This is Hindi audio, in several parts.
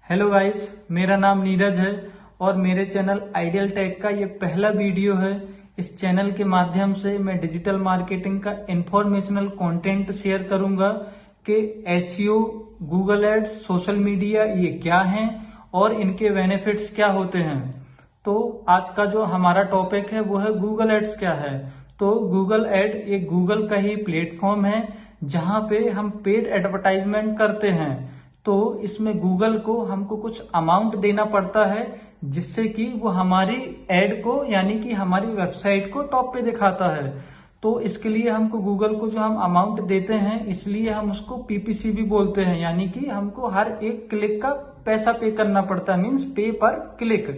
हेलो गाइस, मेरा नाम नीरज है और मेरे चैनल आइडियल टेक का ये पहला वीडियो है। इस चैनल के माध्यम से मैं डिजिटल मार्केटिंग का इंफॉर्मेशनल कंटेंट शेयर करूंगा कि SEO, Google ads, social media ये क्या हैं और इनके बेनिफिट्स क्या होते हैं। तो आज का जो हमारा टॉपिक है वो है गूगल एड्स क्या है। तो गूगल एड एक गूगल का ही प्लेटफॉर्म है जहां पे हम पेड एडवर्टाइजमेंट करते हैं। तो इसमें गूगल को हमको कुछ अमाउंट देना पड़ता है जिससे कि वो हमारी एड को यानी कि हमारी वेबसाइट को टॉप पे दिखाता है। तो इसके लिए हमको गूगल को जो हम अमाउंट देते हैं इसलिए हम उसको पीपीसी भी बोलते हैं, यानी कि हमको हर एक क्लिक का पैसा पे करना पड़ता है, मीन्स पे पर क्लिक।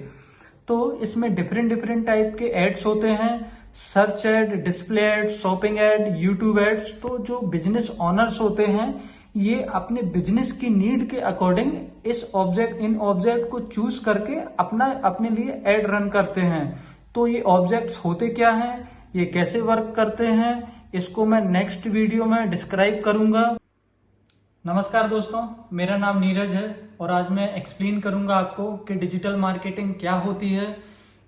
तो इसमें डिफरेंट डिफरेंट टाइप के एड्स होते हैं, search ad, display ad, shopping ad, YouTube ads. तो जो बिजनेस ओनर्स होते हैं ये अपने बिजनेस की नीड के अकॉर्डिंग इन ऑब्जेक्ट को चूज करके अपने लिए एड रन करते हैं। तो ये ऑब्जेक्ट्स होते क्या हैं, ये कैसे वर्क करते हैं, इसको मैं नेक्स्ट वीडियो में डिस्क्राइब करूंगा। नमस्कार दोस्तों, मेरा नाम नीरज है और आज मैं एक्सप्लेन करूंगा आपको कि डिजिटल मार्केटिंग क्या होती है,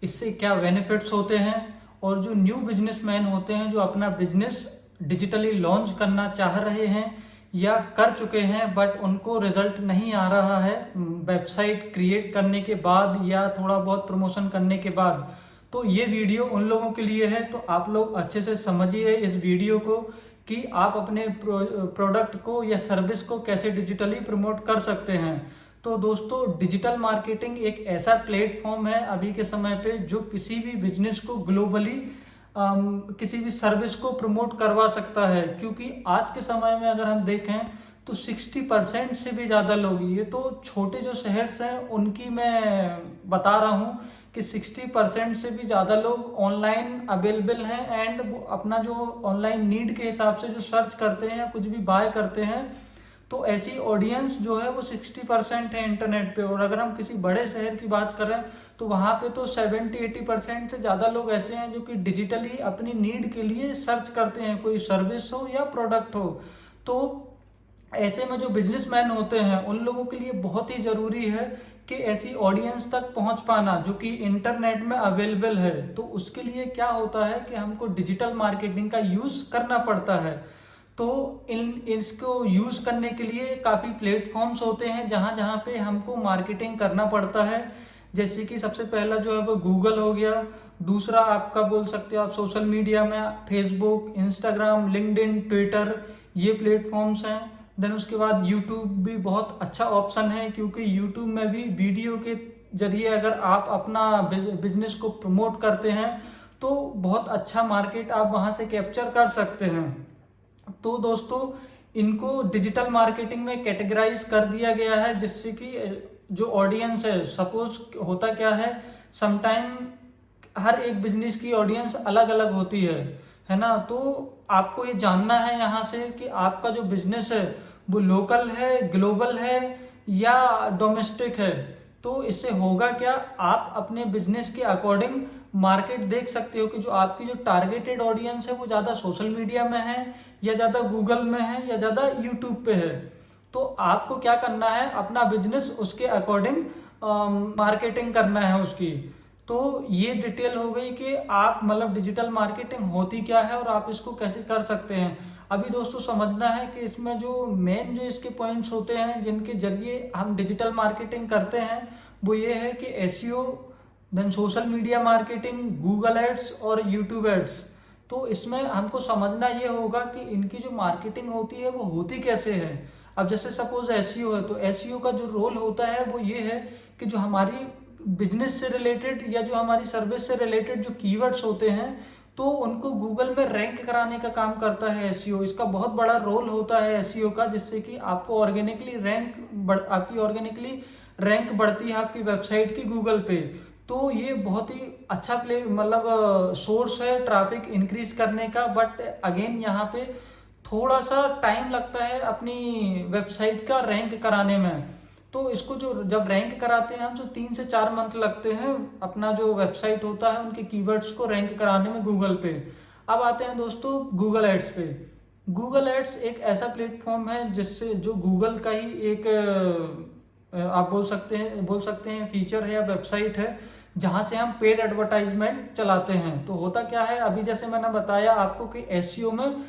इससे क्या बेनिफिट्स होते हैं और जो न्यू बिजनेसमैन होते हैं जो अपना बिजनेस डिजिटली लॉन्च करना चाह रहे हैं या कर चुके हैं बट उनको रिजल्ट नहीं आ रहा है वेबसाइट क्रिएट करने के बाद या थोड़ा बहुत प्रमोशन करने के बाद, तो ये वीडियो उन लोगों के लिए है। तो आप लोग अच्छे से समझिए इस वीडियो को कि आप अपने प्रोडक्ट को या सर्विस को कैसे डिजिटली प्रमोट कर सकते हैं। तो दोस्तों, डिजिटल मार्केटिंग एक ऐसा प्लेटफॉर्म है अभी के समय पे जो किसी भी बिजनेस को ग्लोबली किसी भी सर्विस को प्रमोट करवा सकता है। क्योंकि आज के समय में अगर हम देखें तो 60% से भी ज़्यादा लोग, ये तो छोटे जो शहर हैं उनकी मैं बता रहा हूँ कि 60% से भी ज़्यादा लोग ऑनलाइन अवेलेबल हैं एंड वो अपना जो ऑनलाइन नीड के हिसाब से जो सर्च करते हैं या कुछ भी बाय करते हैं। तो ऐसी ऑडियंस जो है वो 60% है इंटरनेट पे। और अगर हम किसी बड़े शहर की बात करें तो वहाँ पे तो 70-80% से ज़्यादा लोग ऐसे हैं जो कि डिजिटली अपनी नीड के लिए सर्च करते हैं, कोई सर्विस हो या प्रोडक्ट हो। तो ऐसे में जो बिजनेसमैन होते हैं उन लोगों के लिए बहुत ही ज़रूरी है कि ऐसी ऑडियंस तक पहुंच पाना जो कि इंटरनेट में अवेलेबल है। तो उसके लिए क्या होता है कि हमको डिजिटल मार्केटिंग का यूज़ करना पड़ता है। तो इसको यूज़ करने के लिए काफ़ी प्लेटफॉर्म्स होते हैं जहाँ जहाँ पे हमको मार्केटिंग करना पड़ता है। जैसे कि सबसे पहला जो है वो गूगल हो गया, दूसरा आपका बोल सकते हो आप सोशल मीडिया में फेसबुक, इंस्टाग्राम, लिंक्डइन, ट्विटर, ये प्लेटफॉर्म्स हैं। देन उसके बाद यूट्यूब भी बहुत अच्छा ऑप्शन है क्योंकि यूट्यूब में भी वीडियो के जरिए अगर आप अपना बिजनेस को प्रमोट करते हैं तो बहुत अच्छा मार्केट आप वहाँ से कैप्चर कर सकते हैं। तो दोस्तों, इनको डिजिटल मार्केटिंग में कैटेगराइज कर दिया गया है जिससे कि जो ऑडियंस है, सपोज होता क्या है, समटाइम हर एक बिजनेस की ऑडियंस अलग अलग होती है ना। तो आपको ये जानना है यहाँ से कि आपका जो बिजनेस है वो लोकल है, ग्लोबल है या डोमेस्टिक है। तो इससे होगा क्या, आप अपने बिजनेस के अकॉर्डिंग मार्केट देख सकते हो कि जो आपकी जो टारगेटेड ऑडियंस है वो ज़्यादा सोशल मीडिया में है या ज़्यादा गूगल में है या ज़्यादा यूट्यूब पे है। तो आपको क्या करना है, अपना बिजनेस उसके अकॉर्डिंग मार्केटिंग करना है उसकी। तो ये डिटेल हो गई कि आप मतलब डिजिटल मार्केटिंग होती क्या है और आप इसको कैसे कर सकते हैं। अभी दोस्तों समझना है कि इसमें जो मेन जो इसके पॉइंट्स होते हैं जिनके जरिए हम डिजिटल मार्केटिंग करते हैं वो ये है कि SEO, then social media marketing, Google ads और यूट्यूब एड्स। तो इसमें हमको समझना ये होगा कि इनकी जो मार्केटिंग होती है वो होती कैसे है। अब जैसे सपोज एसईओ है तो एसईओ का जो रोल होता है वो ये है कि जो हमारी बिजनेस से रिलेटेड या जो हमारी सर्विस से रिलेटेड जो कीवर्ड्स होते हैं तो उनको गूगल में रैंक कराने का काम करता है एसईओ। इसका बहुत बड़ा रोल होता है एसईओ का, जिससे कि आपको आपकी ऑर्गेनिकली रैंक बढ़ती है आपकी वेबसाइट की गूगल पे। तो ये बहुत ही अच्छा सोर्स है ट्रैफिक इंक्रीज करने का। बट अगेन यहाँ पे थोड़ा सा टाइम लगता है अपनी वेबसाइट का रैंक कराने में। तो इसको जो जब रैंक कराते हैं हम तो 3 से 4 मंथ लगते हैं अपना जो वेबसाइट होता है उनके कीवर्ड्स को रैंक कराने में गूगल पे। अब आते हैं दोस्तों गूगल एड्स पे। गूगल एड्स एक ऐसा प्लेटफॉर्म है जिससे जो गूगल का ही एक आप बोल सकते हैं फीचर है या वेबसाइट है जहां से हम पेड एडवर्टाइजमेंट चलाते हैं। तो होता क्या है, अभी जैसे मैंने बताया आपको कि एसईओ में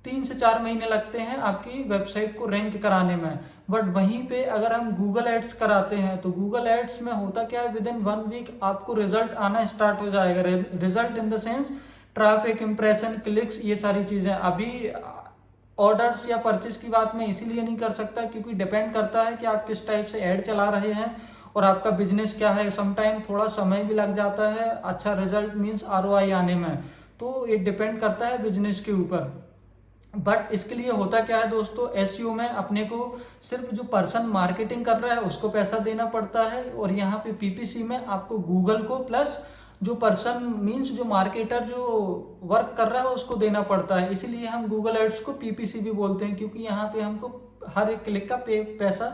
3 से 4 महीने लगते हैं आपकी वेबसाइट को रैंक कराने में। बट वहीं पे अगर हम गूगल एड्स कराते हैं तो गूगल एड्स में होता क्या है, विद इन 1 वीक आपको रिजल्ट आना स्टार्ट हो जाएगा। Result in the sense traffic, impression, clicks, ये सारी चीजें। अभी ऑर्डर्स या परचेज की बात मैं इसीलिए नहीं कर सकता क्योंकि डिपेंड करता है कि आप किस टाइप से ऐड चला रहे हैं और आपका बिजनेस क्या है। समटाइम थोड़ा समय भी लग जाता है अच्छा रिजल्ट मीन्स आरओआई आने में, तो ये डिपेंड करता है बिजनेस के ऊपर। बट इसके लिए होता क्या है दोस्तों, एसईओ में अपने को सिर्फ जो पर्सन मार्केटिंग कर रहा है उसको पैसा देना पड़ता है, और यहाँ पे पीपीसी में आपको गूगल को प्लस जो पर्सन मीन्स जो मार्केटर जो वर्क कर रहा है उसको देना पड़ता है। इसीलिए हम गूगल एड्स को पीपीसी भी बोलते हैं, क्योंकि यहाँ पे हमको हर एक क्लिक का पैसा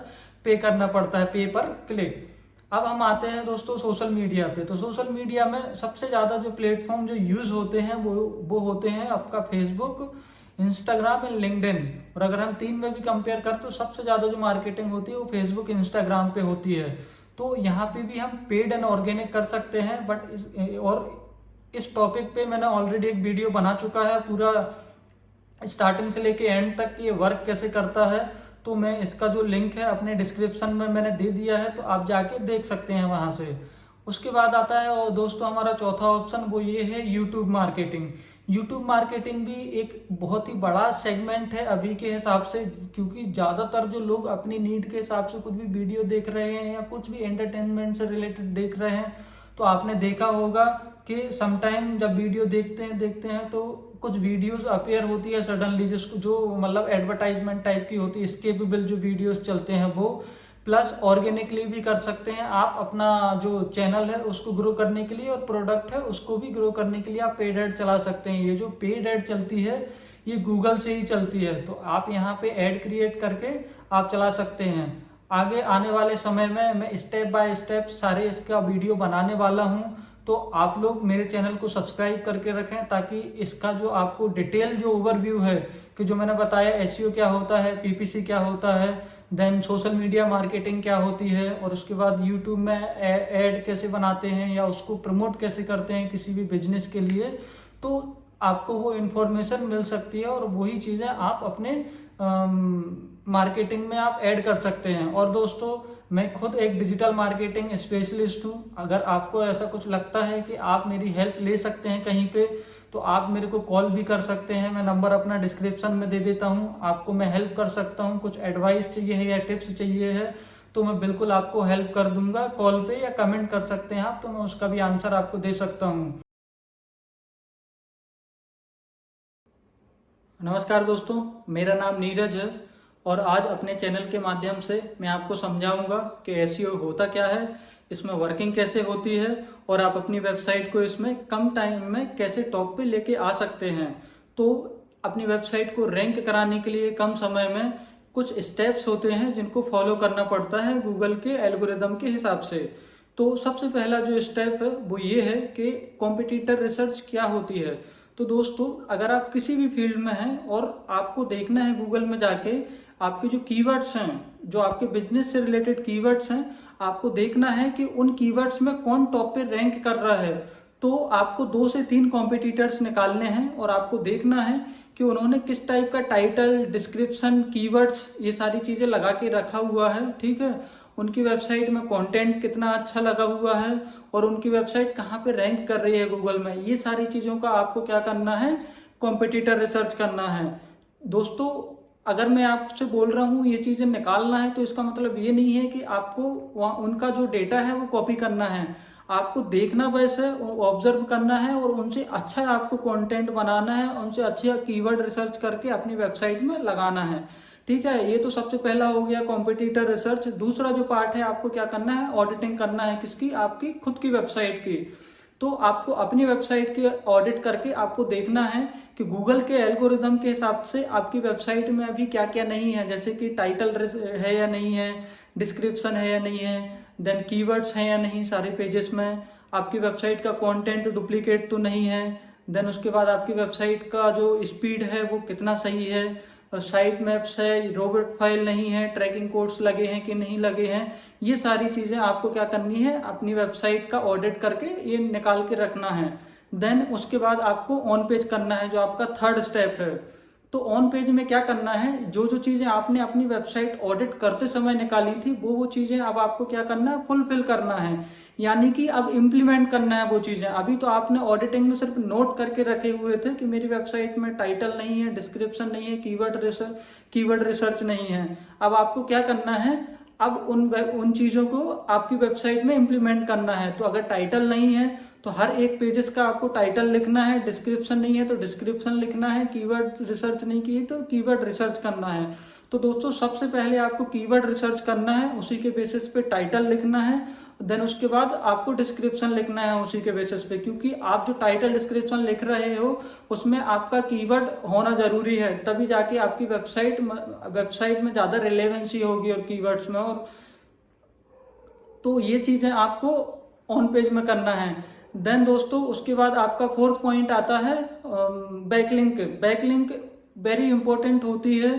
पे करना पड़ता है, पे पर क्लिक। अब हम आते हैं दोस्तों सोशल मीडिया पे। तो सोशल मीडिया में सबसे ज़्यादा जो प्लेटफॉर्म जो यूज़ होते हैं वो होते हैं आपका फेसबुक, इंस्टाग्राम एंड लिंक्डइन। और अगर हम तीन में भी कंपेयर करें तो सबसे ज़्यादा जो मार्केटिंग होती है वो फेसबुक, इंस्टाग्राम पे होती है। तो यहाँ पे भी हम पेड एंड ऑर्गेनिक कर सकते हैं। बट इस टॉपिक पे मैंने ऑलरेडी एक वीडियो बना चुका है, पूरा स्टार्टिंग से लेके एंड तक ये वर्क कैसे करता है। तो मैं इसका जो लिंक है अपने डिस्क्रिप्शन में मैंने दे दिया है, तो आप जाके देख सकते हैं वहां से। उसके बाद आता है और दोस्तों हमारा चौथा ऑप्शन, वो ये है यूट्यूब मार्केटिंग। यूट्यूब मार्केटिंग भी एक बहुत ही बड़ा सेगमेंट है अभी के हिसाब से, क्योंकि ज़्यादातर जो लोग अपनी नीड के हिसाब से कुछ भी वीडियो देख रहे हैं या कुछ भी एंटरटेनमेंट से रिलेटेड देख रहे हैं। तो आपने देखा होगा कि समटाइम जब वीडियो देखते हैं तो कुछ वीडियोस अपेयर होती है सडनली, जिसको जो मतलब एडवर्टाइजमेंट टाइप की होती है, स्किपेबल जो वीडियोस चलते हैं वो। प्लस ऑर्गेनिकली भी कर सकते हैं आप, अपना जो चैनल है उसको ग्रो करने के लिए, और प्रोडक्ट है उसको भी ग्रो करने के लिए आप पेड ऐड चला सकते हैं। ये जो पेड ऐड चलती है ये गूगल से ही चलती है, तो आप यहाँ पे ऐड क्रिएट करके आप चला सकते हैं। आगे आने वाले समय में मैं स्टेप बाय स्टेप सारे इसका वीडियो बनाने वाला हूँ, तो आप लोग मेरे चैनल को सब्सक्राइब करके रखें, ताकि इसका जो आपको डिटेल जो ओवरव्यू है कि जो मैंने बताया एसईओ क्या होता है, पीपीसी क्या होता है, देन सोशल मीडिया मार्केटिंग क्या होती है, और उसके बाद यूट्यूब में ऐड कैसे बनाते हैं या उसको प्रमोट कैसे करते हैं किसी भी बिजनेस के लिए, तो आपको वो इन्फॉर्मेशन मिल सकती है और वही चीज़ें आप अपने मार्केटिंग में आप ऐड कर सकते हैं। और दोस्तों मैं खुद एक डिजिटल मार्केटिंग स्पेशलिस्ट हूँ। अगर आपको ऐसा कुछ लगता है कि आप मेरी हेल्प ले सकते हैं कहीं पे, तो आप मेरे को कॉल भी कर सकते हैं। मैं नंबर अपना डिस्क्रिप्शन में दे देता हूँ, आपको मैं हेल्प कर सकता हूँ। कुछ एडवाइस चाहिए है या टिप्स चाहिए है तो मैं बिल्कुल आपको हेल्प कर दूंगा। कॉल पे या कमेंट कर सकते हैं आप, तो मैं उसका भी आंसर आपको दे सकता हूँ। नमस्कार दोस्तों, मेरा नाम नीरज है और आज अपने चैनल के माध्यम से मैं आपको समझाऊंगा कि एसईओ होता क्या है, इसमें वर्किंग कैसे होती है और आप अपनी वेबसाइट को इसमें कम टाइम में कैसे टॉप पे लेके आ सकते हैं। तो अपनी वेबसाइट को रैंक कराने के लिए कम समय में कुछ स्टेप्स होते हैं जिनको फॉलो करना पड़ता है गूगल के एल्गोरिदम के हिसाब से। तो सबसे पहला जो स्टेप है वो ये है कि कॉम्पिटिटर रिसर्च क्या होती है। तो दोस्तों अगर आप किसी भी फील्ड में हैं और आपको देखना है गूगल में जाके आपके जो कीवर्ड्स हैं, जो आपके बिजनेस से रिलेटेड कीवर्ड्स हैं, आपको देखना है कि उन कीवर्ड्स में कौन टॉप पे रैंक कर रहा है। तो आपको 2 से 3 कॉम्पिटिटर्स निकालने हैं और आपको देखना है कि उन्होंने किस टाइप का टाइटल, डिस्क्रिप्शन, कीवर्ड्स, ये सारी चीजें लगा के रखा हुआ है। ठीक है, उनकी वेबसाइट में कंटेंट कितना अच्छा लगा हुआ है और उनकी वेबसाइट कहाँ पे रैंक कर रही है गूगल में, ये सारी चीजों का आपको क्या करना है, कॉम्पिटिटर रिसर्च करना है। दोस्तों अगर मैं आपसे बोल रहा हूँ ये चीजें निकालना है तो इसका मतलब ये नहीं है कि आपको उनका जो डेटा है वो कॉपी करना है। आपको देखना वैसे ऑब्जर्व करना है और उनसे अच्छा आपको कंटेंट बनाना है, उनसे अच्छा कीवर्ड रिसर्च करके अपनी वेबसाइट में लगाना है। ठीक है, ये तो सबसे पहला हो गया कॉम्पिटिटर रिसर्च। दूसरा जो पार्ट है आपको क्या करना है, ऑडिटिंग करना है। किसकी? आपकी खुद की वेबसाइट की। तो आपको अपनी वेबसाइट की ऑडिट करके आपको देखना है कि गूगल के एल्गोरिदम के हिसाब से आपकी वेबसाइट में अभी क्या क्या नहीं है, जैसे कि टाइटल है या नहीं है, डिस्क्रिप्शन है या नहीं है, देन कीवर्ड्स हैं या नहीं सारे पेजेस में, आपकी वेबसाइट का कंटेंट डुप्लीकेट तो नहीं है, देन उसके बाद आपकी वेबसाइट का जो स्पीड है वो कितना सही है, साइट मैप्स है, रोबोट फाइल नहीं है, ट्रैकिंग कोड्स लगे हैं कि नहीं लगे हैं, ये सारी चीजें आपको क्या करनी है, अपनी वेबसाइट का ऑडिट करके ये निकाल के रखना है। देन उसके बाद आपको ऑन पेज करना है, जो आपका थर्ड स्टेप है। तो ऑन पेज में क्या करना है, जो जो चीजें आपने अपनी वेबसाइट ऑडिट करते समय निकाली थी वो चीजें अब आपको क्या करना है, फुलफिल करना है, यानी कि अब इम्प्लीमेंट करना है वो चीजें। अभी तो आपने ऑडिटिंग में सिर्फ नोट करके रखे हुए थे कि मेरी वेबसाइट में टाइटल नहीं है, डिस्क्रिप्शन नहीं है, कीवर्ड रिसर्च नहीं है। अब आपको क्या करना है, अब उन चीजों को आपकी वेबसाइट में इम्प्लीमेंट करना है। तो अगर टाइटल नहीं है तो हर एक पेजेस का आपको टाइटल लिखना है, डिस्क्रिप्शन नहीं है तो डिस्क्रिप्शन लिखना है, कीवर्ड रिसर्च नहीं की तो कीवर्ड रिसर्च करना है। तो दोस्तों सबसे पहले आपको कीवर्ड रिसर्च करना है, उसी के बेसिस पे टाइटल लिखना है, देन उसके बाद आपको डिस्क्रिप्शन लिखना है उसी के बेसिस पे, क्योंकि आप जो टाइटल डिस्क्रिप्शन लिख रहे हो उसमें आपका कीवर्ड होना जरूरी है, तभी जाके आपकी वेबसाइट में ज्यादा रिलेवेंसी होगी और कीवर्ड्स में। और तो ये चीजें आपको ऑन पेज में करना है। देन दोस्तों उसके बाद आपका फोर्थ पॉइंट आता है बैकलिंक। बैकलिंक वेरी इंपॉर्टेंट होती है।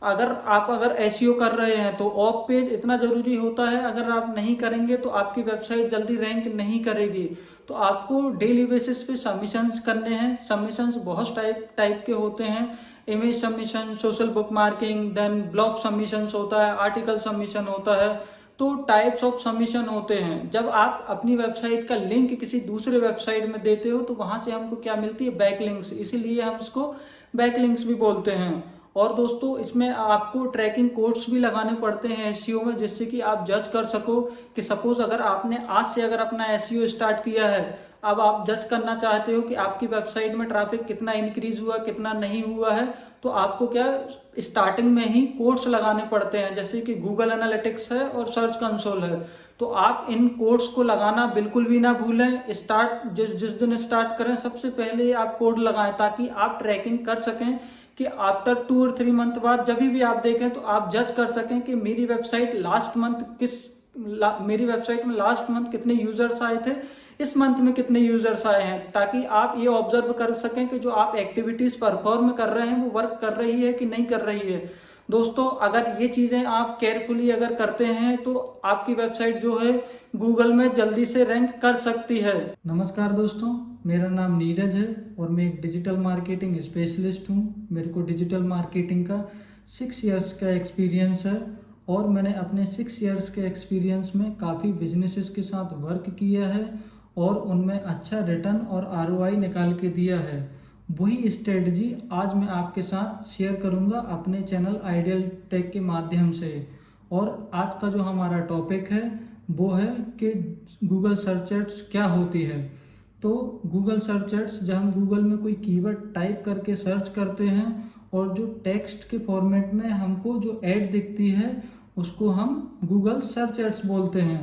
अगर एसईओ कर रहे हैं तो ऑफ पेज इतना जरूरी होता है, अगर आप नहीं करेंगे तो आपकी वेबसाइट जल्दी रैंक नहीं करेगी। तो आपको डेली बेसिस पे सबमिशंस करने हैं। सबमिशंस बहुत टाइप के होते हैं, image submission, social bookmarking, then blog submissions होता है, आर्टिकल सबमिशन होता है। तो टाइप्स ऑफ सबमिशन होते हैं। जब आप अपनी वेबसाइट का लिंक किसी दूसरे वेबसाइट में देते हो तो वहां से हमको क्या मिलती है, बैकलिंक्स, इसीलिए हम उसको बैकलिंक्स भी बोलते हैं। और दोस्तों इसमें आपको ट्रैकिंग कोड्स भी लगाने पड़ते हैं एसईओ में, जिससे कि आप जज कर सको कि सपोज अगर आपने आज से अगर अपना एसईओ स्टार्ट किया है, अब आप जज करना चाहते हो कि आपकी वेबसाइट में ट्रैफिक कितना इंक्रीज हुआ, कितना नहीं हुआ है, तो आपको क्या स्टार्टिंग में ही कोड्स लगाने पड़ते हैं, जैसे कि गूगल एनालिटिक्स है और सर्च कंसोल है। तो आप इन कोड्स को लगाना बिल्कुल भी ना भूलें। जिस दिन स्टार्ट करें सबसे पहले आप कोड लगाएं, ताकि आप ट्रैकिंग कर सकें कि आफ्टर 2 और 3 मंथ बाद जब भी आप देखें तो आप जज कर सकें कि मेरी वेबसाइट में लास्ट मंथ कितने यूजर्स आए थे, इस मंथ में कितने यूजर्स आए हैं, ताकि आप ये ऑब्जर्व कर सकें कि जो आप एक्टिविटीज परफॉर्म कर रहे हैं वो वर्क कर रही है कि नहीं कर रही है। दोस्तों अगर ये चीजें आप केयरफुली अगर करते हैं तो आपकी वेबसाइट जो है गूगल में जल्दी से रैंक कर सकती है। नमस्कार दोस्तों, मेरा नाम नीरज है और मैं एक डिजिटल मार्केटिंग स्पेशलिस्ट हूँ। मेरे को डिजिटल मार्केटिंग का 6 इयर्स का एक्सपीरियंस है और मैंने अपने 6 इयर्स के एक्सपीरियंस में काफ़ी बिजनेसेस के साथ वर्क किया है और उनमें अच्छा रिटर्न और आरओआई निकाल के दिया है। वही स्ट्रेटजी आज मैं आपके साथ शेयर करूंगा अपने चैनल आइडियल टेक के माध्यम से। और आज का जो हमारा टॉपिक है वो है कि गूगल सर्च एड्स क्या होती है। तो गूगल सर्च एड्स, जब हम गूगल में कोई कीवर्ड टाइप करके सर्च करते हैं और जो टेक्स्ट के फॉर्मेट में हमको जो ऐड दिखती है उसको हम गूगल सर्च एड्स बोलते हैं।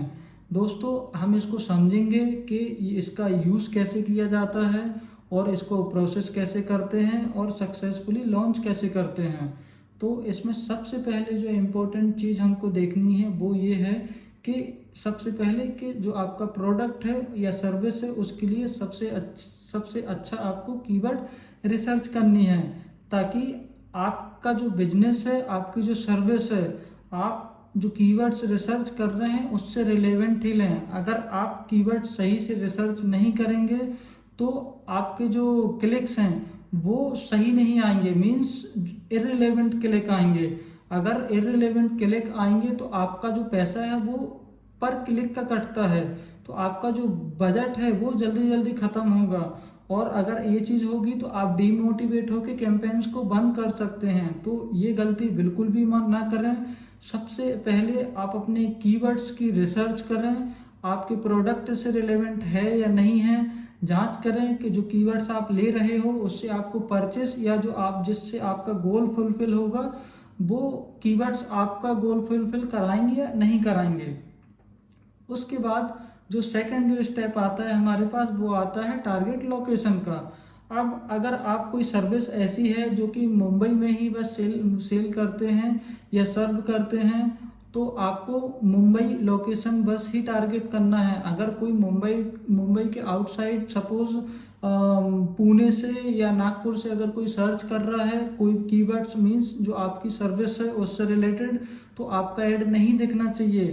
दोस्तों हम इसको समझेंगे कि इसका यूज़ कैसे किया जाता है और इसको प्रोसेस कैसे करते हैं और सक्सेसफुली लॉन्च कैसे करते हैं। तो इसमें सबसे पहले जो इम्पोर्टेंट चीज़ हमको देखनी है वो ये है कि सबसे पहले कि जो आपका प्रोडक्ट है या सर्विस है उसके लिए सबसे अच्छा आपको कीवर्ड रिसर्च करनी है, ताकि आपका जो बिजनेस है, आपकी जो सर्विस है, आप जो कीवर्ड्स रिसर्च कर रहे हैं उससे रिलेवेंट ही लें। अगर आप कीवर्ड सही से रिसर्च नहीं करेंगे तो आपके जो क्लिक्स हैं वो सही नहीं आएंगे, मीन्स इररिलेवेंट क्लिक आएंगे। अगर इररिलेवेंट क्लिक आएंगे तो आपका जो पैसा है वो पर क्लिक का कटता है, तो आपका जो बजट है वो जल्दी जल्दी खत्म होगा। और अगर ये चीज़ होगी तो आप डीमोटिवेट होकर कैंपेन्स को बंद कर सकते हैं। तो ये गलती बिल्कुल भी ना करें। सबसे पहले आप अपने कीवर्ड्स की रिसर्च करें, आपके प्रोडक्ट से रिलेवेंट है या नहीं है, जांच करें कि जो कीवर्ड्स आप ले रहे हो उससे आपको परचेस या जिससे आपका गोल फुलफिल होगा वो कीवर्ड्स आपका गोल फुलफिल कराएंगे या नहीं कराएंगे। उसके बाद जो सेकंड जो स्टेप आता है हमारे पास वो आता है टारगेट लोकेशन का। अब अगर आप कोई सर्विस ऐसी है जो कि मुंबई में ही बस सेल करते हैं या सर्व करते हैं तो आपको मुंबई लोकेशन बस ही टारगेट करना है। अगर कोई मुंबई के आउटसाइड सपोज पुणे से या नागपुर से अगर कोई सर्च कर रहा है कोई कीवर्ड्स मीन्स जो आपकी सर्विस है उससे रिलेटेड, तो आपका ऐड नहीं दिखना चाहिए।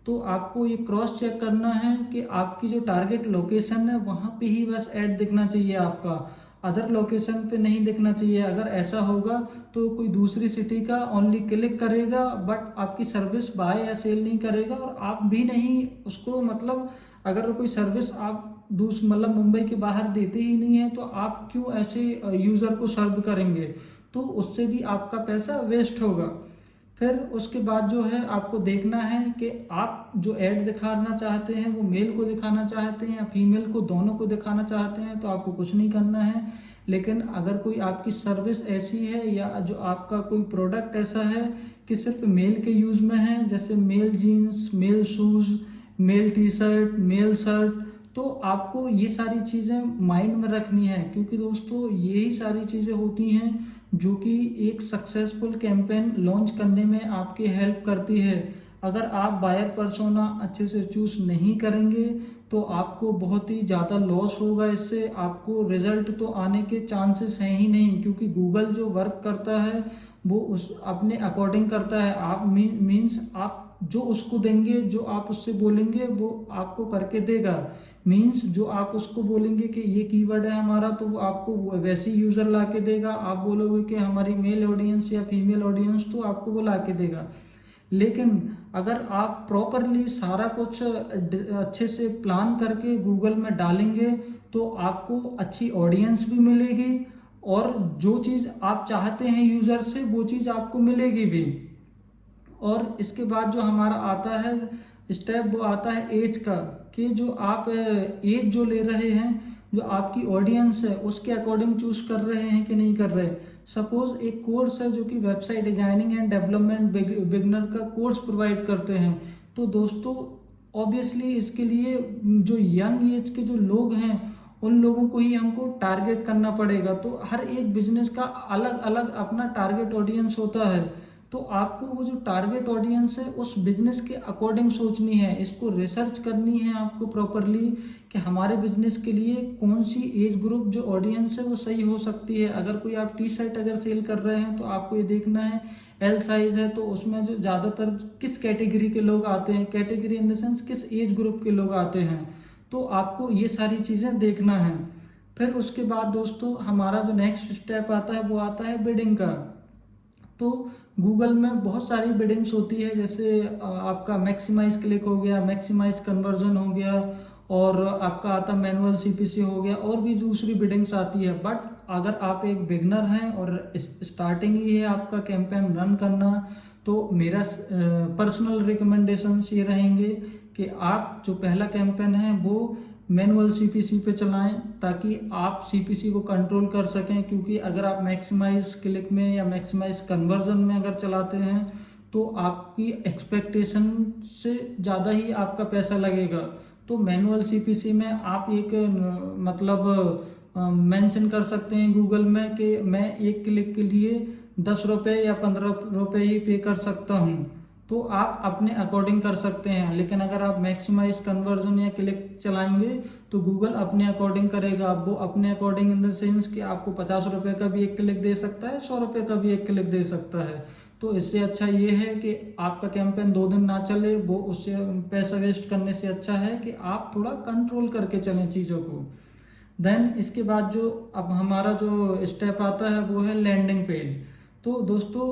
तो आपको ये क्रॉस चेक करना है कि आपकी जो टारगेट लोकेशन है वहाँ पे ही बस ऐड दिखना चाहिए आपका, अदर लोकेशन पे नहीं दिखना चाहिए। अगर ऐसा होगा तो कोई दूसरी सिटी का ओनली क्लिक करेगा बट आपकी सर्विस बाय या सेल नहीं करेगा, और आप भी नहीं उसको, मतलब अगर कोई सर्विस आप मतलब मुंबई के बाहर देते ही नहीं है तो आप क्यों ऐसे यूज़र को सर्व करेंगे, तो उससे भी आपका पैसा वेस्ट होगा। फिर उसके बाद जो है आपको देखना है कि आप जो ऐड दिखाना चाहते हैं वो मेल को दिखाना चाहते हैं या फीमेल को, दोनों को दिखाना चाहते हैं तो आपको कुछ नहीं करना है। लेकिन अगर कोई आपकी सर्विस ऐसी है या जो आपका कोई प्रोडक्ट ऐसा है कि सिर्फ मेल के यूज़ में है, जैसे male jeans, male shoes, male T shirt, male shirt, तो आपको ये सारी चीज़ें माइंड में रखनी है, क्योंकि दोस्तों यही सारी चीज़ें होती हैं जो कि एक सक्सेसफुल कैंपेन लॉन्च करने में आपकी हेल्प करती है। अगर आप बायर पर्सोना अच्छे से चूज नहीं करेंगे तो आपको बहुत ही ज़्यादा लॉस होगा, इससे आपको रिजल्ट तो आने के चांसेस हैं ही नहीं, क्योंकि गूगल जो वर्क करता है वो उस अपने अकॉर्डिंग करता है। आप मीन्स आप जो उसको देंगे, जो आप उससे बोलेंगे वो आपको करके देगा। मीन्स जो आप उसको बोलेंगे कि ये कीवर्ड है हमारा, तो वो आपको वैसे ही यूज़र ला के देगा। आप बोलोगे कि हमारी मेल ऑडियंस या फीमेल ऑडियंस, तो आपको वो ला के देगा। लेकिन अगर आप प्रॉपरली सारा कुछ अच्छे से प्लान करके गूगल में डालेंगे तो आपको अच्छी ऑडियंस भी मिलेगी, और जो चीज़ आप चाहते हैं यूज़र से वो चीज़ आपको मिलेगी भी। और इसके बाद जो हमारा आता है स्टेप, वो आता है एज का, कि जो आप एज जो ले रहे हैं, जो आपकी ऑडियंस है उसके अकॉर्डिंग चूज कर रहे हैं कि नहीं कर रहे। सपोज एक कोर्स है जो कि website designing and development beginner का कोर्स प्रोवाइड करते हैं, तो दोस्तों ऑब्वियसली इसके लिए जो यंग एज के जो लोग हैं उन लोगों को ही हमको टारगेट करना पड़ेगा। तो हर एक बिजनेस का अलग अलग अपना टारगेट ऑडियंस होता है, तो आपको वो जो टारगेट ऑडियंस है उस बिजनेस के अकॉर्डिंग सोचनी है, इसको रिसर्च करनी है आपको प्रॉपरली कि हमारे बिजनेस के लिए कौन सी एज ग्रुप जो ऑडियंस है वो सही हो सकती है। अगर कोई आप टी शर्ट अगर सेल कर रहे हैं तो आपको ये देखना है एल साइज है तो उसमें जो ज़्यादातर किस कैटेगरी के लोग आते हैं, कैटेगरी इन द सेंस किस एज ग्रुप के लोग आते हैं, तो आपको ये सारी चीज़ें देखना है। फिर उसके बाद दोस्तों हमारा जो नेक्स्ट स्टेप आता है वो आता है बिडिंग का। तो गूगल में बहुत सारी बिडिंग्स होती है, जैसे आपका मैक्सिमाइज क्लिक हो गया, मैक्सिमाइज कन्वर्जन हो गया, और आपका आता मैनुअल सीपीसी हो गया, और भी दूसरी बिडिंग्स आती है। बट अगर आप एक बिगनर हैं और स्टार्टिंग ही है आपका कैंपेन रन करना, तो मेरा पर्सनल रिकमेंडेशंस ये रहेंगे कि आप जो पहला कैंपेन है वो मैनुअल सीपीसी पे चलाएं, ताकि आप सीपीसी को कंट्रोल कर सकें। क्योंकि अगर आप मैक्सिमाइज क्लिक में या मैक्सिमाइज कन्वर्जन में अगर चलाते हैं तो आपकी एक्सपेक्टेशन से ज़्यादा ही आपका पैसा लगेगा। तो मैनुअल सीपीसी में आप एक मतलब मेंशन कर सकते हैं गूगल में कि मैं एक क्लिक के लिए 10 रुपये या 15 रुपये ही पे कर सकता हूँ, तो आप अपने अकॉर्डिंग कर सकते हैं। लेकिन अगर आप मैक्सिमाइज कन्वर्जन या क्लिक चलाएंगे तो गूगल अपने अकॉर्डिंग करेगा। वो अपने अकॉर्डिंग इन द सेंस कि आपको 50 रुपये का भी एक क्लिक दे सकता है, 100 रुपये का भी एक क्लिक दे सकता है। तो इससे अच्छा ये है कि आपका कैंपेन 2 दिन ना चले, वो उससे पैसा वेस्ट करने से अच्छा है कि आप थोड़ा कंट्रोल करके चलें चीज़ों को। देन इसके बाद जो अब हमारा जो स्टेप आता है वो है लैंडिंग पेज। तो दोस्तों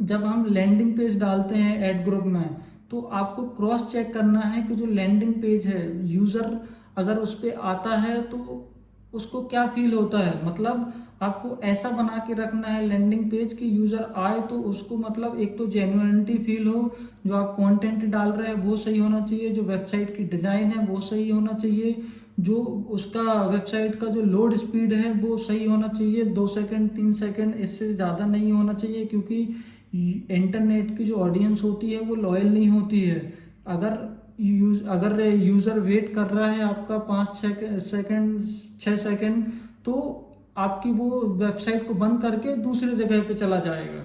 जब हम लैंडिंग पेज डालते हैं एड ग्रुप में, तो आपको क्रॉस चेक करना है कि जो लैंडिंग पेज है यूज़र अगर उस पर आता है तो उसको क्या फील होता है। मतलब आपको ऐसा बना के रखना है लैंडिंग पेज कि यूज़र आए तो उसको मतलब एक तो जेन्युइनिटी फील हो, जो आप कंटेंट डाल रहे हैं वो सही होना चाहिए, जो वेबसाइट की डिज़ाइन है वो सही होना चाहिए, जो उसका वेबसाइट का जो लोड स्पीड है वो सही होना चाहिए। 2 सेकंड 3 सेकंड इससे ज़्यादा नहीं होना चाहिए, क्योंकि इंटरनेट की जो ऑडियंस होती है वो लॉयल नहीं होती है। अगर यूज़र वेट कर रहा है आपका 5-6 सेकंड 6 सेकंड, तो आपकी वो वेबसाइट को बंद करके दूसरी जगह पे चला जाएगा।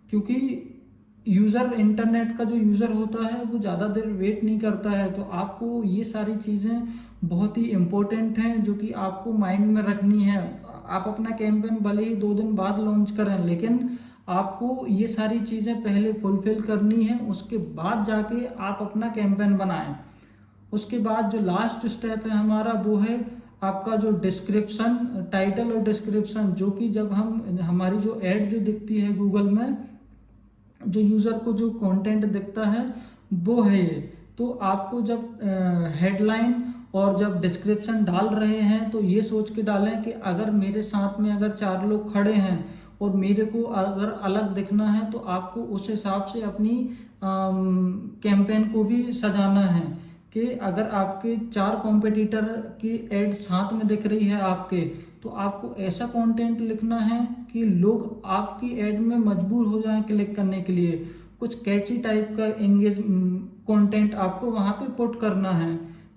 क्योंकि यूज़र, इंटरनेट का जो यूज़र होता है वो ज़्यादा देर वेट नहीं करता है। तो आपको ये सारी चीज़ें बहुत ही इम्पोर्टेंट हैं जो कि आपको माइंड में रखनी है। आप अपना कैंपेन भले ही 2 दिन बाद लॉन्च करें, लेकिन आपको ये सारी चीज़ें पहले फुलफिल करनी है, उसके बाद जाके आप अपना कैंपेन बनाएं। उसके बाद जो लास्ट स्टेप है हमारा वो है आपका जो डिस्क्रिप्शन, टाइटल और डिस्क्रिप्शन, जो कि जब हम हमारी जो ऐड जो दिखती है गूगल में, जो यूज़र को जो कंटेंट दिखता है वो है ये। तो आपको जब हेडलाइन और जब डिस्क्रिप्शन डाल रहे हैं तो ये सोच के डालें कि अगर मेरे साथ में अगर 4 लोग खड़े हैं और मेरे को अगर अलग दिखना है तो आपको उस हिसाब से अपनी कैंपेन को भी सजाना है कि अगर आपके 4 कॉम्पिटिटर की एड साथ में दिख रही है आपके, तो आपको ऐसा कंटेंट लिखना है कि लोग आपकी एड में मजबूर हो जाएं क्लिक करने के लिए। कुछ कैची टाइप का एंगेज कंटेंट आपको वहाँ पे पुट करना है।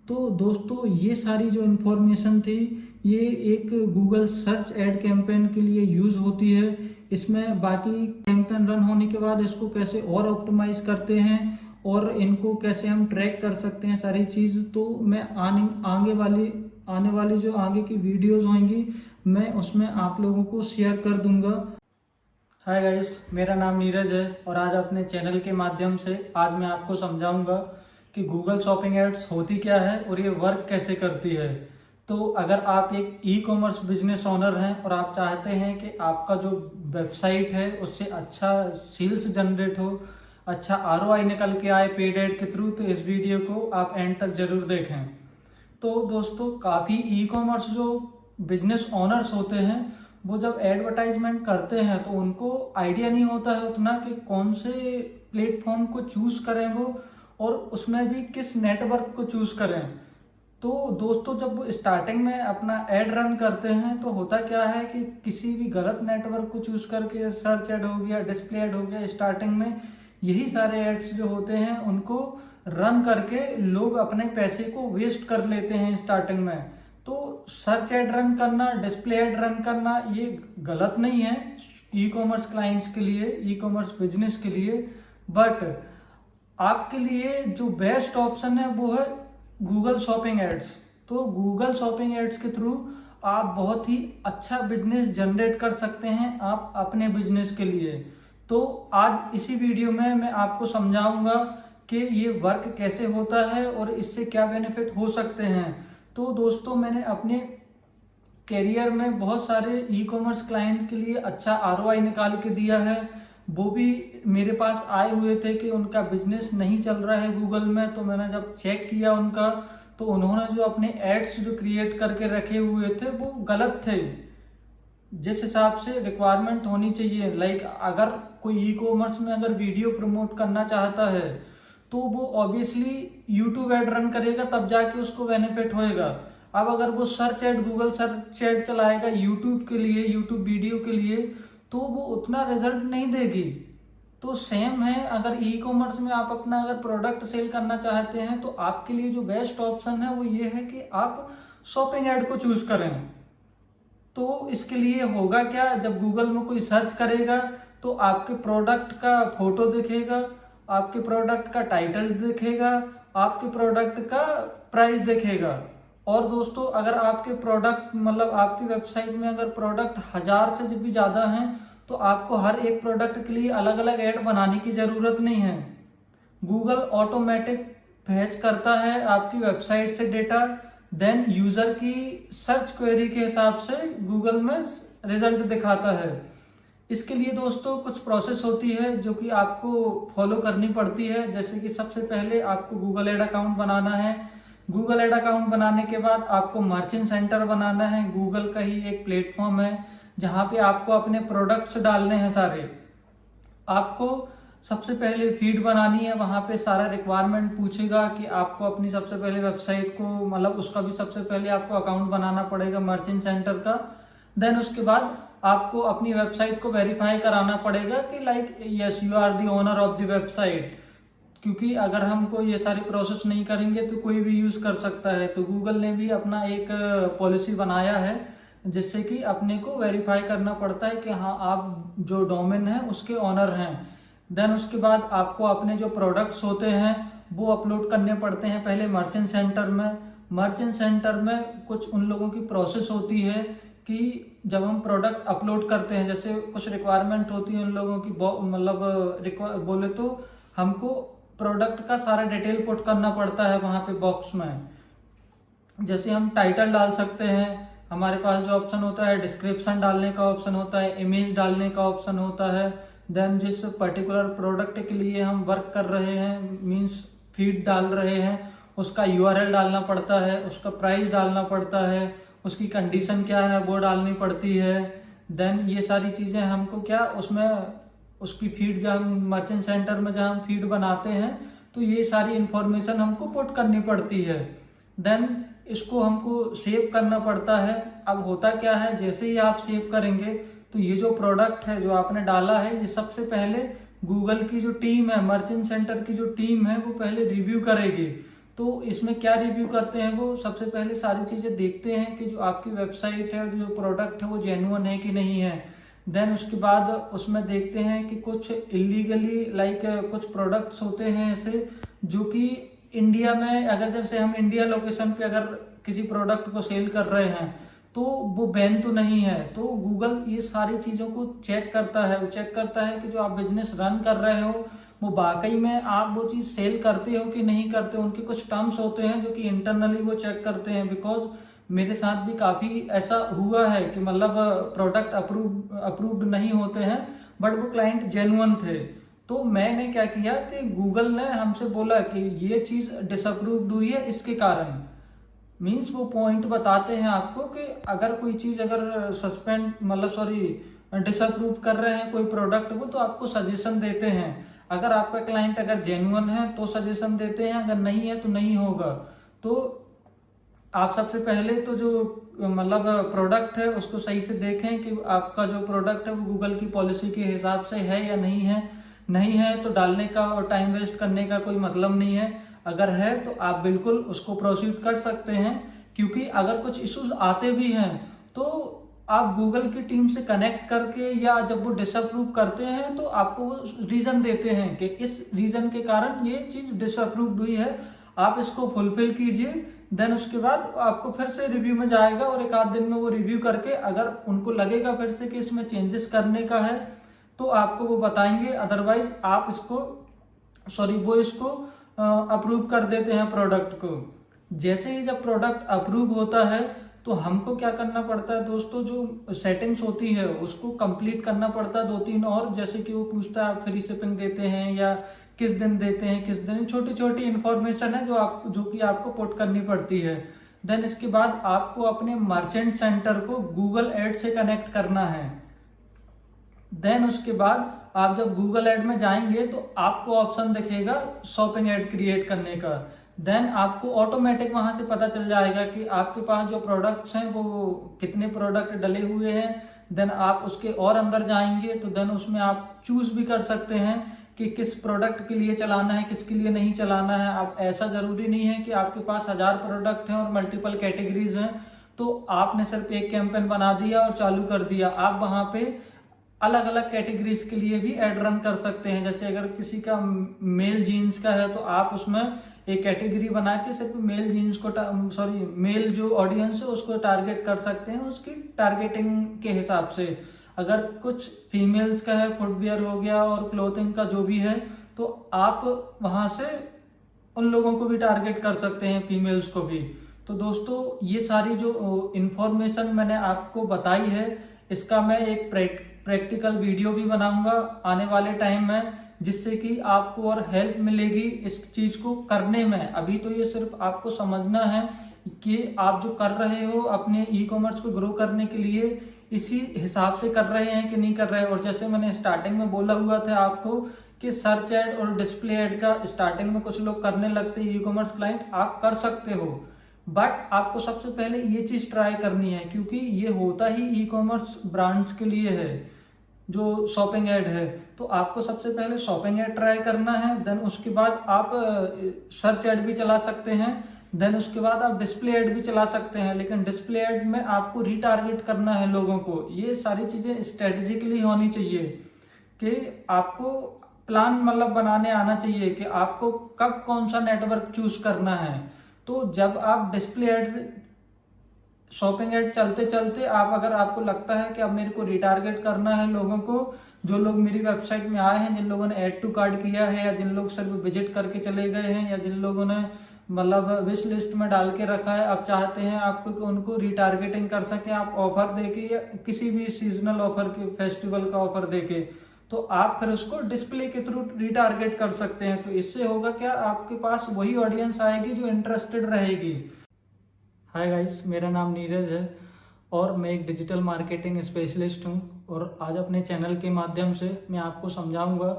तो दोस्तों ये सारी जो इन्फॉर्मेशन थी ये एक गूगल सर्च एड कैंपेन के लिए यूज़ होती है। इसमें बाकी कैंपेन रन होने के बाद इसको कैसे और ऑप्टिमाइज करते हैं और इनको कैसे हम ट्रैक कर सकते हैं सारी चीज़, तो मैं आने वाली जो आगे की वीडियोस होंगी मैं उसमें आप लोगों को शेयर कर दूंगा। हाय गाइस, मेरा नाम नीरज है और आज अपने चैनल के माध्यम से आज मैं आपको समझाऊंगा कि गूगल शॉपिंग एड्स होती क्या है और ये वर्क कैसे करती है। तो अगर आप एक ई कॉमर्स बिजनेस ओनर हैं और आप चाहते हैं कि आपका जो वेबसाइट है उससे अच्छा सेल्स जनरेट हो, अच्छा आरओआई निकल के आए पेड एड के थ्रू, तो इस वीडियो को आप एंड तक जरूर देखें। तो दोस्तों काफ़ी ई कॉमर्स जो बिजनेस ओनर्स होते हैं वो जब एडवर्टाइजमेंट करते हैं तो उनको आइडिया नहीं होता है उतना कि कौन से प्लेटफॉर्म को चूज करें वो, और उसमें भी किस नेटवर्क को चूज करें। तो दोस्तों जब वो स्टार्टिंग में अपना एड रन करते हैं तो होता क्या है कि किसी भी गलत नेटवर्क को चूज करके सर्च एड हो गया, डिस्प्ले एड हो गया, स्टार्टिंग में यही सारे एड्स जो होते हैं उनको रन करके लोग अपने पैसे को वेस्ट कर लेते हैं स्टार्टिंग में। तो सर्च एड रन करना, डिस्प्ले एड रन करना ये गलत नहीं है ई कॉमर्स क्लाइंट्स के लिए, ई कॉमर्स बिजनेस के लिए, बट आपके लिए जो बेस्ट ऑप्शन है वो है गूगल शॉपिंग एड्स। तो गूगल शॉपिंग एड्स के थ्रू आप बहुत ही अच्छा बिजनेस जनरेट कर सकते हैं आप अपने बिजनेस के लिए। तो आज इसी वीडियो में मैं आपको समझाऊंगा कि ये वर्क कैसे होता है और इससे क्या बेनिफिट हो सकते हैं। तो दोस्तों मैंने अपने कैरियर में बहुत सारे ई कॉमर्स क्लाइंट के लिए अच्छा आरओआई निकाल के दिया है। वो भी मेरे पास आए हुए थे कि उनका बिजनेस नहीं चल रहा है गूगल में, तो मैंने जब चेक किया उनका तो उन्होंने जो अपने एड्स जो क्रिएट करके रखे हुए थे वो गलत थे जिस हिसाब से रिक्वायरमेंट होनी चाहिए। लाइक अगर कोई ई कॉमर्स में अगर वीडियो प्रमोट करना चाहता है तो वो ऑब्वियसली यूट्यूब एड रन करेगा तब जाके उसको बेनिफिट होएगा। अब अगर वो search add, Google search add चलाएगा यूट्यूब के लिए, यूट्यूब वीडियो के लिए, तो वो उतना रिजल्ट नहीं देगी। तो सेम है अगर ई कॉमर्स में आप अपना अगर प्रोडक्ट सेल करना चाहते हैं तो आपके लिए जो बेस्ट ऑप्शन है वो ये है कि आप शॉपिंग एड को चूज करें। तो इसके लिए होगा क्या, जब गूगल में कोई सर्च करेगा तो आपके प्रोडक्ट का फोटो दिखेगा, आपके प्रोडक्ट का टाइटल दिखेगा, आपके प्रोडक्ट का प्राइस दिखेगा। और दोस्तों अगर आपके प्रोडक्ट मतलब आपकी वेबसाइट में अगर प्रोडक्ट 1000 से भी ज़्यादा हैं तो आपको हर एक प्रोडक्ट के लिए अलग अलग ऐड बनाने की ज़रूरत नहीं है। गूगल ऑटोमेटिक फैच करता है आपकी वेबसाइट से डेटा, देन यूज़र की सर्च क्वेरी के हिसाब से गूगल में रिजल्ट दिखाता है। इसके लिए दोस्तों कुछ प्रोसेस होती है जो कि आपको फॉलो करनी पड़ती है। जैसे कि सबसे पहले आपको गूगल एड अकाउंट बनाना है। गूगल एड अकाउंट बनाने के बाद आपको मर्चेंट सेंटर बनाना है। गूगल का ही एक प्लेटफॉर्म है जहाँ पे आपको अपने प्रोडक्ट्स डालने हैं सारे। आपको सबसे पहले फीड बनानी है, वहाँ पे सारा रिक्वायरमेंट पूछेगा कि आपको अपनी सबसे पहले वेबसाइट को मतलब उसका भी सबसे पहले आपको अकाउंट बनाना पड़ेगा मर्चेंट सेंटर का। देन उसके बाद आपको अपनी वेबसाइट को वेरीफाई कराना पड़ेगा कि like yes you are the owner of the website, क्योंकि अगर हमको ये सारी प्रोसेस नहीं करेंगे तो कोई भी यूज कर सकता है। तो गूगल ने भी अपना एक पॉलिसी बनाया है जिससे कि अपने को वेरीफाई करना पड़ता है कि हाँ आप जो डोमेन है उसके ऑनर हैं। देन उसके बाद आपको अपने जो प्रोडक्ट्स होते हैं वो अपलोड करने पड़ते हैं पहले मर्चेंट सेंटर में। मर्चेंट सेंटर में कुछ उन लोगों की प्रोसेस होती है कि जब हम प्रोडक्ट अपलोड करते हैं, जैसे कुछ रिक्वायरमेंट होती है उन लोगों की, मतलब बोले तो हमको प्रोडक्ट का सारा डिटेल पुट करना पड़ता है वहाँ पे बॉक्स में। जैसे हम टाइटल डाल सकते हैं, हमारे पास जो ऑप्शन होता है डिस्क्रिप्शन डालने का ऑप्शन होता है, इमेज डालने का ऑप्शन होता है। देन जिस पर्टिकुलर प्रोडक्ट के लिए हम वर्क कर रहे हैं, मींस फीड डाल रहे हैं, उसका यूआरएल डालना पड़ता है, उसका प्राइस डालना पड़ता है, उसकी कंडीशन क्या है वो डालनी पड़ती है। देन ये सारी चीज़ें हमको क्या उसमें उसकी फीड जब हम मर्चेंट सेंटर में जब हम फीड बनाते हैं तो ये सारी इंफॉर्मेशन हमको पुट करनी पड़ती है। देन इसको हमको सेव करना पड़ता है। अब होता क्या है, जैसे ही आप सेव करेंगे तो ये जो प्रोडक्ट है जो आपने डाला है ये सबसे पहले गूगल की जो टीम है, मर्चेंट सेंटर की जो टीम है वो पहले रिव्यू करेगी। तो इसमें क्या रिव्यू करते हैं, वो सबसे पहले सारी चीजें देखते हैं कि जो आपकी वेबसाइट है, जो प्रोडक्ट है वो जेन्युइन है कि नहीं है। देन उसके बाद उसमें देखते हैं कि कुछ इलीगली कुछ प्रोडक्ट्स होते हैं ऐसे जो कि इंडिया में, अगर जैसे हम इंडिया लोकेशन पे अगर किसी प्रोडक्ट को सेल कर रहे हैं तो वो बैन तो नहीं है। तो गूगल ये सारी चीजों को चेक करता है। वो चेक करता है कि जो आप बिजनेस रन कर रहे हो वो वाकई में आप वो चीज सेल करते हो कि नहीं करते हो। उनके कुछ टर्म्स होते हैं जो कि इंटरनली वो चेक करते हैं। बिकॉज मेरे साथ भी काफी ऐसा हुआ है कि मतलब प्रोडक्ट अप्रूव्ड नहीं होते हैं बट वो क्लाइंट जेन्युइन थे। तो मैंने क्या किया कि गूगल ने हमसे बोला कि ये चीज डिसअप्रूव्ड हुई है इसके कारण, मीन्स वो पॉइंट बताते हैं आपको कि अगर कोई चीज अगर सस्पेंड डिसअप्रूव कर रहे हैं कोई प्रोडक्ट वो, तो आपको सजेशन देते हैं। अगर आपका क्लाइंट अगर जेन्युइन है तो सजेशन देते हैं, अगर नहीं है तो नहीं होगा। तो आप सबसे पहले तो जो प्रोडक्ट है उसको सही से देखें कि आपका जो प्रोडक्ट है वो गूगल की पॉलिसी के हिसाब से है या नहीं है। नहीं है तो डालने का और टाइम वेस्ट करने का कोई मतलब नहीं है। अगर है तो आप बिल्कुल उसको प्रोसीड कर सकते हैं, क्योंकि अगर कुछ इश्यूज आते भी हैं तो आप गूगल की टीम से कनेक्ट करके या जब वो डिसअप्रूव करते हैं तो आपको वो रीजन देते हैं कि इस रीजन के कारण ये चीज डिसअप्रूव्ड हुई है, आप इसको फुलफिल कीजिए। देन उसके बाद आपको फिर से रिव्यू में जाएगा और एक आध दिन में वो रिव्यू करके अगर उनको लगेगा फिर से कि इसमें चेंजेस करने का है तो आपको वो बताएंगे। अदरवाइज आप वो इसको अप्रूव कर देते हैं प्रोडक्ट को। जैसे ही जब प्रोडक्ट अप्रूव होता है तो हमको क्या करना पड़ता है दोस्तों, जो सेटिंग्स होती है उसको कंप्लीट करना पड़ता है 2-3 और। जैसे कि वो पूछता है आप फ्री शिपिंग देते हैं या किस दिन देते हैं, किस दिन, छोटी छोटी इंफॉर्मेशन है जो कि आपको पुट करनी पड़ती है। देन इसके बाद आपको अपने मर्चेंट सेंटर को गूगल एड से कनेक्ट करना है। देन उसके बाद आप जब गूगल एड में जाएंगे तो आपको ऑप्शन दिखेगा शॉपिंग एड क्रिएट करने का। देन आपको ऑटोमेटिक वहां से पता चल जाएगा कि आपके पास जो प्रोडक्ट्स हैं वो कितने प्रोडक्ट डले हुए हैं। देन आप उसके और अंदर जाएंगे तो देन उसमें आप चूज भी कर सकते हैं कि किस प्रोडक्ट के लिए चलाना है, किसके लिए नहीं चलाना है। आप ऐसा जरूरी नहीं है कि आपके पास 1000 प्रोडक्ट हैं और मल्टीपल कैटेगरीज हैं तो आपने सिर्फ एक कैंपेन बना दिया और चालू कर दिया। आप वहां पे अलग अलग कैटेगरीज के लिए भी एड रन कर सकते हैं। जैसे अगर किसी का मेल जीन्स का है तो आप उसमें एक कैटेगरी बना के सिर्फ मेल जीन्स को मेल जो ऑडियंस है उसको टारगेट कर सकते हैं, उसकी टारगेटिंग के हिसाब से। अगर कुछ फीमेल्स का है, फुटवियर हो गया और क्लोथिंग का जो भी है, तो आप वहां से उन लोगों को भी टारगेट कर सकते हैं, फीमेल्स को भी। तो दोस्तों ये सारी जो इंफॉर्मेशन मैंने आपको बताई है इसका मैं एक प्रैक्टिकल वीडियो भी बनाऊंगा आने वाले टाइम में, जिससे कि आपको और हेल्प मिलेगी इस चीज को करने में। अभी तो ये सिर्फ आपको समझना है कि आप जो कर रहे हो अपने ई कॉमर्स को ग्रो करने के लिए इसी हिसाब से कर रहे हैं कि नहीं कर रहे। और जैसे मैंने स्टार्टिंग में बोला हुआ था आपको कि सर्च एड और डिस्प्ले एड का स्टार्टिंग में कुछ लोग करने लगते हैं ई कॉमर्स क्लाइंट, आप कर सकते हो, बट आपको सबसे पहले ये चीज ट्राई करनी है, क्योंकि ये होता ही ई कॉमर्स ब्रांड्स के लिए है जो शॉपिंग एड है। तो आपको सबसे पहले शॉपिंग एड ट्राई करना है। देन उसके बाद आप सर्च एड भी चला सकते हैं। देन उसके बाद आप डिस्प्ले एड भी चला सकते हैं, लेकिन डिस्प्ले एड में आपको रीटारगेट करना है लोगों को। ये सारी चीजें स्ट्रेटेजिकली होनी चाहिए कि आपको प्लान मतलब बनाने आना चाहिए कि आपको कब कौन सा नेटवर्क चूज करना है। तो जब आप डिस्प्ले एड, शॉपिंग एड चलते चलते आप, अगर आपको लगता है कि अब मेरे को रिटारगेट करना है लोगों को, जो लोग मेरी वेबसाइट में आए हैं, जिन लोगों ने ऐड टू कार्ट किया है, या जिन लोग सिर्फ विजिट करके चले गए हैं, या जिन लोगों ने मतलब विश लिस्ट में डाल के रखा है, आप चाहते हैं आपको कि उनको रिटारगेटिंग कर सके आप ऑफर देके, या किसी भी सीजनल ऑफर के, फेस्टिवल का ऑफर देके, तो आप फिर उसको डिस्प्ले के थ्रू रिटारगेट कर सकते हैं। तो इससे होगा क्या, आपके पास वही ऑडियंस आएगी जो इंटरेस्टेड रहेगी। हाय गाइस, मेरा नाम नीरज है और मैं एक डिजिटल मार्केटिंग स्पेशलिस्ट हूं, और आज अपने चैनल के माध्यम से मैं आपको समझाऊंगा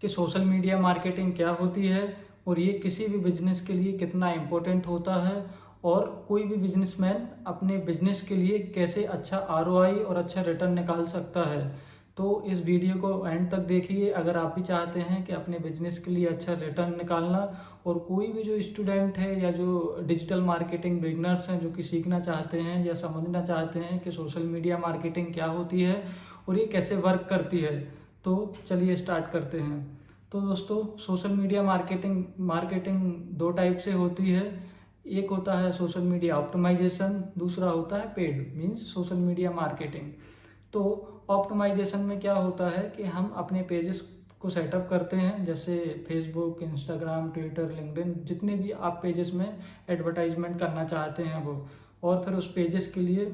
कि सोशल मीडिया मार्केटिंग क्या होती है और ये किसी भी बिजनेस के लिए कितना इम्पोर्टेंट होता है, और कोई भी बिजनेसमैन अपने बिजनेस के लिए कैसे अच्छा आरओआई और अच्छा रिटर्न निकाल सकता है। तो इस वीडियो को एंड तक देखिए अगर आप भी चाहते हैं कि अपने बिजनेस के लिए अच्छा रिटर्न निकालना, और कोई भी जो स्टूडेंट है या जो डिजिटल मार्केटिंग बिगनर्स हैं जो कि सीखना चाहते हैं या समझना चाहते हैं कि सोशल मीडिया मार्केटिंग क्या होती है और ये कैसे वर्क करती है। तो चलिए स्टार्ट करते हैं। तो दोस्तों, सोशल मीडिया मार्केटिंग दो टाइप से होती है। एक होता है सोशल मीडिया ऑप्टिमाइजेशन, दूसरा होता है paid means social media marketing. तो ऑप्टिमाइजेशन में क्या होता है कि हम अपने पेजेस को सेटअप करते हैं, जैसे फेसबुक, इंस्टाग्राम, ट्विटर, लिंक्डइन, जितने भी आप पेजेस में एडवर्टाइजमेंट करना चाहते हैं वो, और फिर उस पेजेस के लिए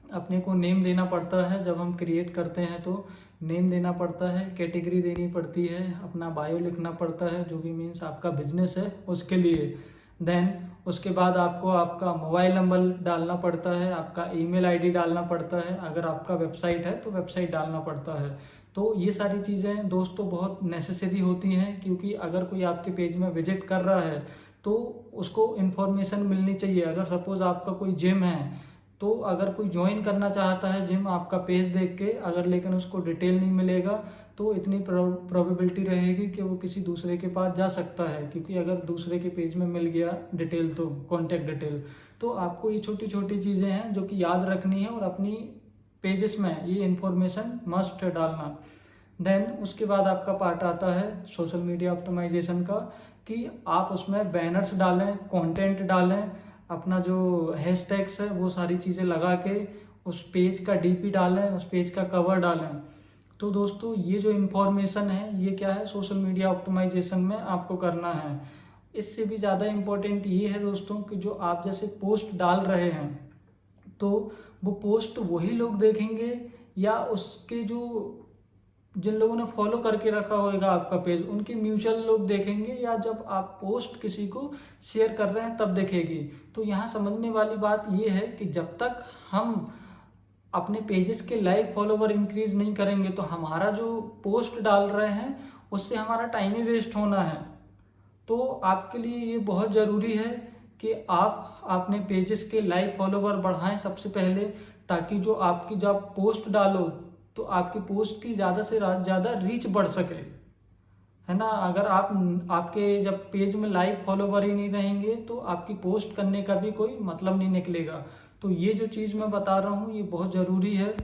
अपने को नेम देना पड़ता है। जब हम क्रिएट करते हैं तो नेम देना पड़ता है, कैटेगरी देनी पड़ती है, अपना बायो लिखना पड़ता है, जो भी मीन्स आपका बिजनेस है उसके लिए। देन उसके बाद आपको आपका मोबाइल नंबर डालना पड़ता है, आपका ईमेल आईडी डालना पड़ता है, अगर आपका वेबसाइट है तो वेबसाइट डालना पड़ता है। तो ये सारी चीज़ें दोस्तों बहुत नेसेसरी होती हैं, क्योंकि अगर कोई आपके पेज में विजिट कर रहा है तो उसको इन्फॉर्मेशन मिलनी चाहिए। अगर सपोज आपका कोई जिम है, तो अगर कोई ज्वाइन करना चाहता है जिम आपका पेज देख के, अगर लेकिन उसको डिटेल नहीं मिलेगा, तो इतनी प्रोबेबिलिटी रहेगी कि वो किसी दूसरे के पास जा सकता है, क्योंकि अगर दूसरे के पेज में मिल गया डिटेल, तो कॉन्टैक्ट डिटेल, तो आपको ये छोटी छोटी चीज़ें हैं जो कि याद रखनी है और अपनी पेजेस में ये इन्फॉर्मेशन मस्ट है डालना। देन उसके बाद आपका पार्ट आता है सोशल मीडिया ऑप्टिमाइजेशन का, कि आप उसमें बैनर्स डालें, कंटेंट डालें, अपना जो हैशटैग्स है वो सारी चीज़ें लगा के उस पेज का डीपी डालें, उस पेज का कवर डालें। तो दोस्तों, ये जो इन्फॉर्मेशन है ये क्या है, सोशल मीडिया ऑप्टिमाइजेशन में आपको करना है। इससे भी ज़्यादा इम्पोर्टेंट ये है दोस्तों कि जो आप जैसे पोस्ट डाल रहे हैं, तो वो पोस्ट वही लोग देखेंगे, या उसके जो जिन लोगों ने फॉलो करके रखा होगा आपका पेज, उनके म्यूचुअल लोग देखेंगे, या जब आप पोस्ट किसी को शेयर कर रहे हैं तब देखेगी। तो यहाँ समझने वाली बात ये है कि जब तक हम अपने पेजेस के लाइक फॉलोवर इंक्रीज नहीं करेंगे, तो हमारा जो पोस्ट डाल रहे हैं उससे हमारा टाइम ही वेस्ट होना है। तो आपके लिए ये बहुत ज़रूरी है कि आप अपने पेजेस के लाइक फॉलोवर बढ़ाएं सबसे पहले, ताकि जो आपकी जब पोस्ट डालो तो आपकी पोस्ट की ज़्यादा से ज़्यादा रीच बढ़ सके, है ना। अगर आपके जब पेज में लाइक फॉलोवर ही नहीं रहेंगे तो आपकी पोस्ट करने का भी कोई मतलब नहीं निकलेगा। तो ये जो चीज़ मैं बता रहा हूँ ये बहुत ज़रूरी है।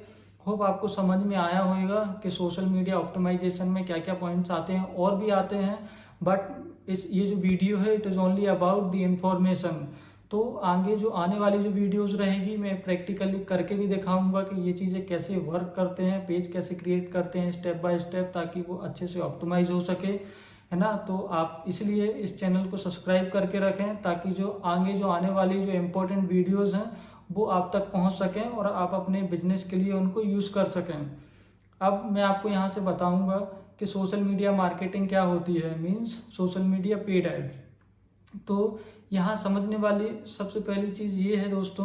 होप आपको समझ में आया होगा कि सोशल मीडिया ऑप्टिमाइजेशन में क्या क्या पॉइंट्स आते हैं, और भी आते हैं, बट ये जो वीडियो है it is only about the information. तो आगे जो आने वाली जो वीडियोस रहेगी मैं प्रैक्टिकली करके भी दिखाऊंगा कि ये चीज़ें कैसे वर्क करते हैं, पेज कैसे क्रिएट करते हैं स्टेप बाय स्टेप, ताकि वो अच्छे से ऑप्टिमाइज हो सके, है ना। तो आप इसलिए इस चैनल को सब्सक्राइब करके रखें, ताकि जो आगे जो आने वाली जो इम्पोर्टेंट वीडियोज़ हैं वो आप तक पहुँच सकें और आप अपने बिजनेस के लिए उनको यूज़ कर सकें। अब मैं आपको यहाँ से बताऊँगा कि सोशल मीडिया मार्केटिंग क्या होती है, means social media paid ads. तो यहाँ समझने वाली सबसे पहली चीज़ ये है दोस्तों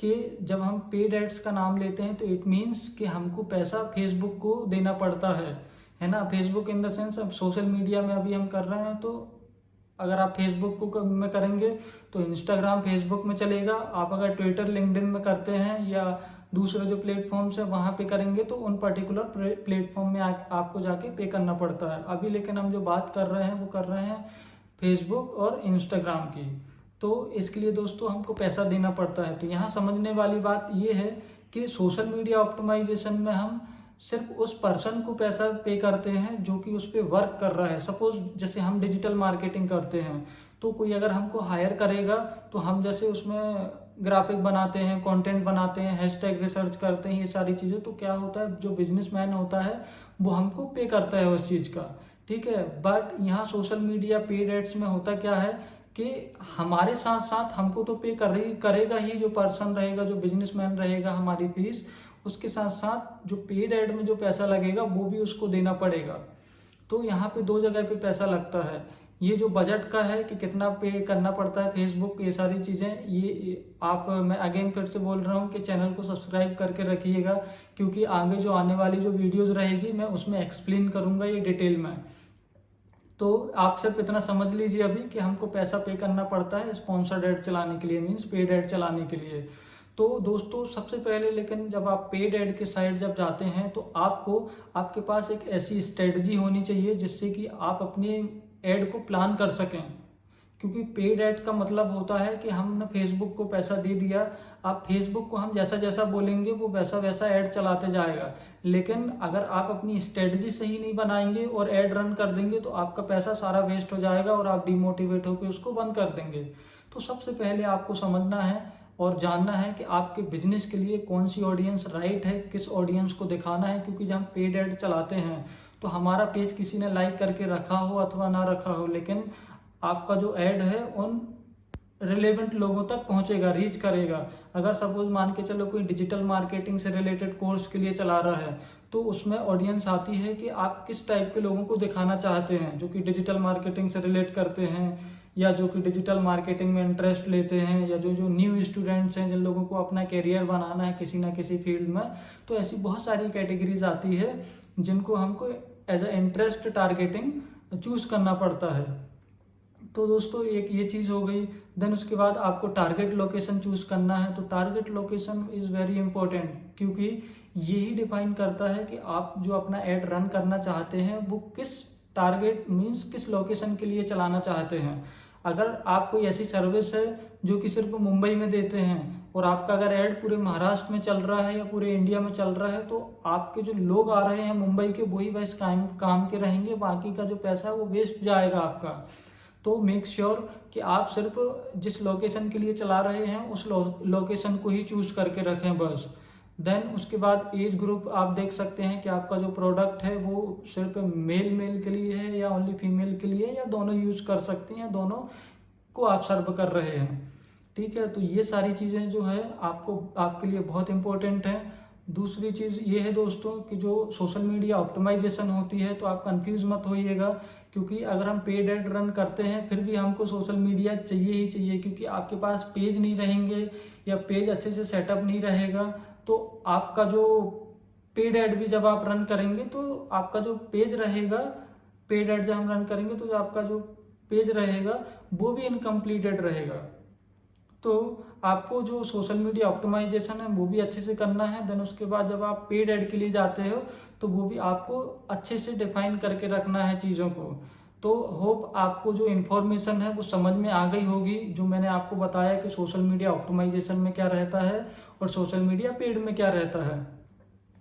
कि जब हम पेड एड्स का नाम लेते हैं तो इट मीन्स कि हमको पैसा फेसबुक को देना पड़ता है ना। फेसबुक इन द सेंस, अब सोशल मीडिया में अभी हम कर रहे हैं, तो अगर आप फेसबुक को में करेंगे तो इंस्टाग्राम फेसबुक में चलेगा, आप अगर ट्विटर लिंक्डइन में करते हैं या दूसरे जो प्लेटफॉर्म्स है वहाँ पे करेंगे तो उन पर्टिकुलर प्लेटफॉर्म में आपको जाके पे करना पड़ता है। अभी लेकिन हम जो बात कर रहे हैं वो कर रहे हैं फेसबुक और इंस्टाग्राम की, तो इसके लिए दोस्तों हमको पैसा देना पड़ता है। तो यहाँ समझने वाली बात ये है कि सोशल मीडिया ऑप्टिमाइजेशन में हम सिर्फ उस पर्सन को पैसा पे करते हैं जो कि उस पर वर्क कर रहा है। सपोज जैसे हम डिजिटल मार्केटिंग करते हैं, तो कोई अगर हमको हायर करेगा तो हम जैसे उसमें ग्राफिक बनाते हैं, कंटेंट बनाते हैं, हैशटैग रिसर्च करते हैं, ये सारी चीज़ें, तो क्या होता है जो बिजनेसमैन होता है वो हमको पे करता है उस चीज़ का, ठीक है। बट यहाँ सोशल मीडिया पेड एड्स में होता क्या है कि हमारे साथ साथ हमको तो पे करेगा ही जो पर्सन रहेगा, जो बिजनेसमैन रहेगा, हमारी फीस, उसके साथ साथ जो पेड ऐड में जो पैसा लगेगा वो भी उसको देना पड़ेगा। तो यहाँ पे दो जगह पे पैसा लगता है। ये जो बजट का है कि कितना पे करना पड़ता है फेसबुक, ये सारी चीज़ें, ये आप, मैं अगेन फिर से बोल रहा हूँ कि चैनल को सब्सक्राइब करके रखिएगा, क्योंकि आगे जो आने वाली जो वीडियोज़ रहेगी मैं उसमें एक्सप्लेन करूँगा ये डिटेल में। तो आप सिर्फ इतना समझ लीजिए अभी कि हमको पैसा पे करना पड़ता है स्पॉन्सर्ड ऐड चलाने के लिए, मीन्स पेड ऐड चलाने के लिए। तो दोस्तों सबसे पहले लेकिन जब आप पेड ऐड के साइड जब जाते हैं तो आपको, आपके पास एक ऐसी स्ट्रेटजी होनी चाहिए जिससे कि आप अपने ऐड को प्लान कर सकें। क्योंकि पेड ऐड का मतलब होता है कि हमने फेसबुक को पैसा दे दिया, आप फेसबुक को हम जैसा जैसा बोलेंगे वो वैसा वैसा ऐड चलाते जाएगा। लेकिन अगर आप अपनी स्ट्रेटजी सही नहीं बनाएंगे और ऐड रन कर देंगे तो आपका पैसा सारा वेस्ट हो जाएगा और आप डिमोटिवेट होकर उसको बंद कर देंगे। तो सबसे पहले आपको समझना है और जानना है कि आपके बिजनेस के लिए कौन सी ऑडियंस राइट है, किस ऑडियंस को दिखाना है। क्योंकि जब हम पेड ऐड चलाते हैं तो हमारा पेज किसी ने लाइक करके रखा हो अथवा ना रखा हो, लेकिन आपका जो ऐड है उन रिलेवेंट लोगों तक पहुंचेगा, रीच करेगा। अगर सपोज मान के चलो कोई डिजिटल मार्केटिंग से रिलेटेड कोर्स के लिए चला रहा है तो उसमें ऑडियंस आती है कि आप किस टाइप के लोगों को दिखाना चाहते हैं, जो कि डिजिटल मार्केटिंग से रिलेट करते हैं या जो कि डिजिटल मार्केटिंग में इंटरेस्ट लेते हैं, या जो न्यू स्टूडेंट्स हैं जिन लोगों को अपना करियर बनाना है किसी ना किसी फील्ड में। तो ऐसी बहुत सारी कैटेगरीज आती है जिनको हमको as a interest targeting choose करना पड़ता है। तो दोस्तों एक ये चीज़ हो गई। देन उसके बाद आपको टारगेट लोकेशन चूज करना है। तो target location is very important, क्योंकि यही डिफाइन करता है कि आप जो अपना ऐड रन करना चाहते हैं वो किस टारगेट मीन्स किस लोकेशन के लिए चलाना चाहते हैं। अगर आप कोई ऐसी सर्विस है जो कि सिर्फ मुंबई में देते हैं और आपका अगर ऐड पूरे महाराष्ट्र में चल रहा है या पूरे इंडिया में चल रहा है, तो आपके जो लोग आ रहे हैं मुंबई के वही बस काम के रहेंगे, बाकी का जो पैसा है वो वेस्ट जाएगा आपका। तो मेक श्योर कि आप सिर्फ जिस लोकेशन के लिए चला रहे हैं उस लोकेशन को ही चूज करके रखें बस। देन उसके बाद एज ग्रुप आप देख सकते हैं कि आपका जो प्रोडक्ट है वो सिर्फ मेल के लिए है या ओनली फीमेल के लिए, या दोनों यूज कर सकते हैं, दोनों को आप सर्व कर रहे हैं, ठीक है। तो ये सारी चीज़ें जो है आपको आपके लिए बहुत इंपॉर्टेंट है। दूसरी चीज़ ये है दोस्तों कि जो सोशल मीडिया ऑप्टिमाइजेशन होती है, तो आप कंफ्यूज मत होइएगा, क्योंकि अगर हम पेड ऐड रन करते हैं फिर भी हमको सोशल मीडिया चाहिए ही चाहिए, क्योंकि आपके पास पेज नहीं रहेंगे या पेज अच्छे से सेटअप नहीं रहेगा तो आपका जो पेड ऐड भी जब आप रन करेंगे तो आपका जो पेज रहेगा, पेड ऐड जब हम रन करेंगे तो आपका जो पेज रहेगा वो भी इनकम्प्लीटेड रहेगा। तो आपको जो सोशल मीडिया ऑप्टिमाइजेशन है वो भी अच्छे से करना है। देन उसके बाद जब आप पेड ऐड के लिए जाते हो तो वो भी आपको अच्छे से डिफाइन करके रखना है चीज़ों को। तो होप आपको जो इन्फॉर्मेशन है वो समझ में आ गई होगी, जो मैंने आपको बताया कि सोशल मीडिया ऑप्टिमाइजेशन में क्या रहता है और सोशल मीडिया पेड में क्या रहता है।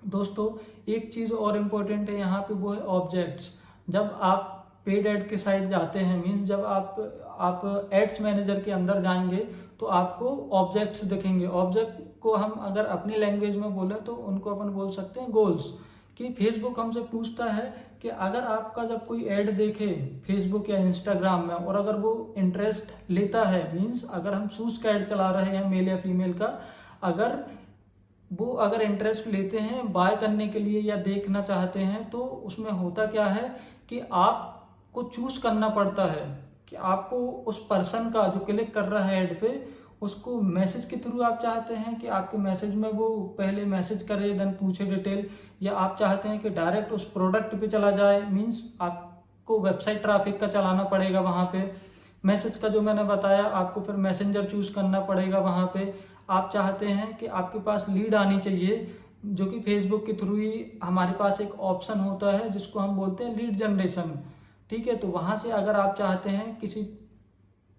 दोस्तों एक चीज़ और इम्पोर्टेंट है यहाँ पे, वो है ऑब्जेक्ट्स। जब आप पेड ऐड के साइड जाते हैं, मीन्स जब आप एड्स मैनेजर के अंदर जाएंगे तो आपको ऑब्जेक्ट्स दिखेंगे। ऑब्जेक्ट को हम अगर अपनी लैंग्वेज में बोले तो उनको अपन बोल सकते हैं गोल्स। कि फेसबुक हमसे पूछता है कि अगर आपका जब कोई ऐड देखे फेसबुक या इंस्टाग्राम में और अगर वो इंटरेस्ट लेता है, मीन्स अगर हम शूज का ऐड चला रहे हैं मेल या फीमेल का, अगर इंटरेस्ट लेते हैं बाय करने के लिए या देखना चाहते हैं, तो उसमें होता क्या है कि आपको चूज करना पड़ता है कि आपको उस पर्सन का जो क्लिक कर रहा है ऐड पे, उसको मैसेज के थ्रू आप चाहते हैं कि आपके मैसेज में वो पहले मैसेज करे देन पूछे डिटेल, या आप चाहते हैं कि डायरेक्ट उस प्रोडक्ट पे चला जाए, मीन्स आपको वेबसाइट ट्रैफिक का चलाना पड़ेगा वहां पे। मैसेज का जो मैंने बताया आपको फिर मैसेंजर चूज करना पड़ेगा वहां पे। आप चाहते हैं कि आपके पास लीड आनी चाहिए, जो कि फेसबुक के थ्रू ही हमारे पास एक ऑप्शन होता है जिसको हम बोलते हैं लीड जनरेशन, ठीक है। तो वहां से अगर आप चाहते हैं किसी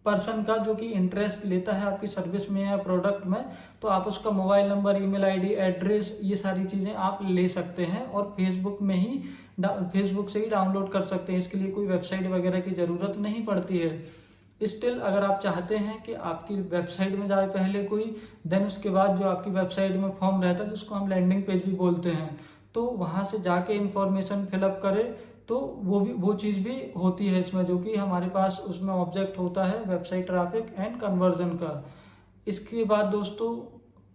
पर्सन का जो कि इंटरेस्ट लेता है आपकी सर्विस में या प्रोडक्ट में, तो आप उसका mobile number, email ID, address, ये सारी चीजें आप ले सकते हैं और फेसबुक से ही डाउनलोड कर सकते हैं। इसके लिए कोई वेबसाइट वगैरह की जरूरत नहीं पड़ती है। स्टिल अगर आप चाहते हैं कि आपकी वेबसाइट में जाए पहले कोई, देन उसके बाद जो आपकी वेबसाइट में फॉर्म रहता है जिसको हम लैंडिंग पेज भी बोलते हैं, तो वहां से जाके इंफॉर्मेशन फिलअप करें, तो वो चीज भी होती है इसमें, जो कि हमारे पास उसमें ऑब्जेक्ट होता है वेबसाइट ट्रैफिक एंड कन्वर्जन का। इसके बाद दोस्तों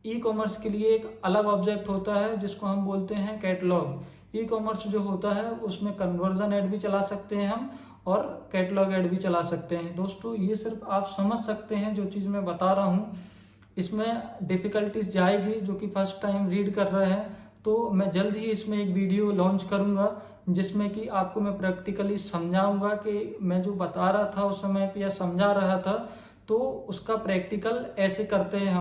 ई कॉमर्स के लिए एक अलग ऑब्जेक्ट होता है जिसको हम बोलते हैं कैटलॉग। ई कॉमर्स जो होता है उसमें कन्वर्जन ऐड भी चला सकते हैं हम और कैटलॉग ऐड भी चला सकते हैं। दोस्तों ये सिर्फ आप समझ सकते हैं जो चीज मैं बता रहा हूँ, इसमें डिफिकल्टीज जाएगी जो कि फर्स्ट टाइम रीड कर रहे हैं, तो मैं जल्द ही इसमें एक वीडियो लॉन्च करूंगा जिसमें कि आपको मैं प्रैक्टिकली समझाऊंगा कि मैं जो बता रहा था उस समय पे या समझा रहा था, तो उसका प्रैक्टिकल ऐसे करते हैं हम।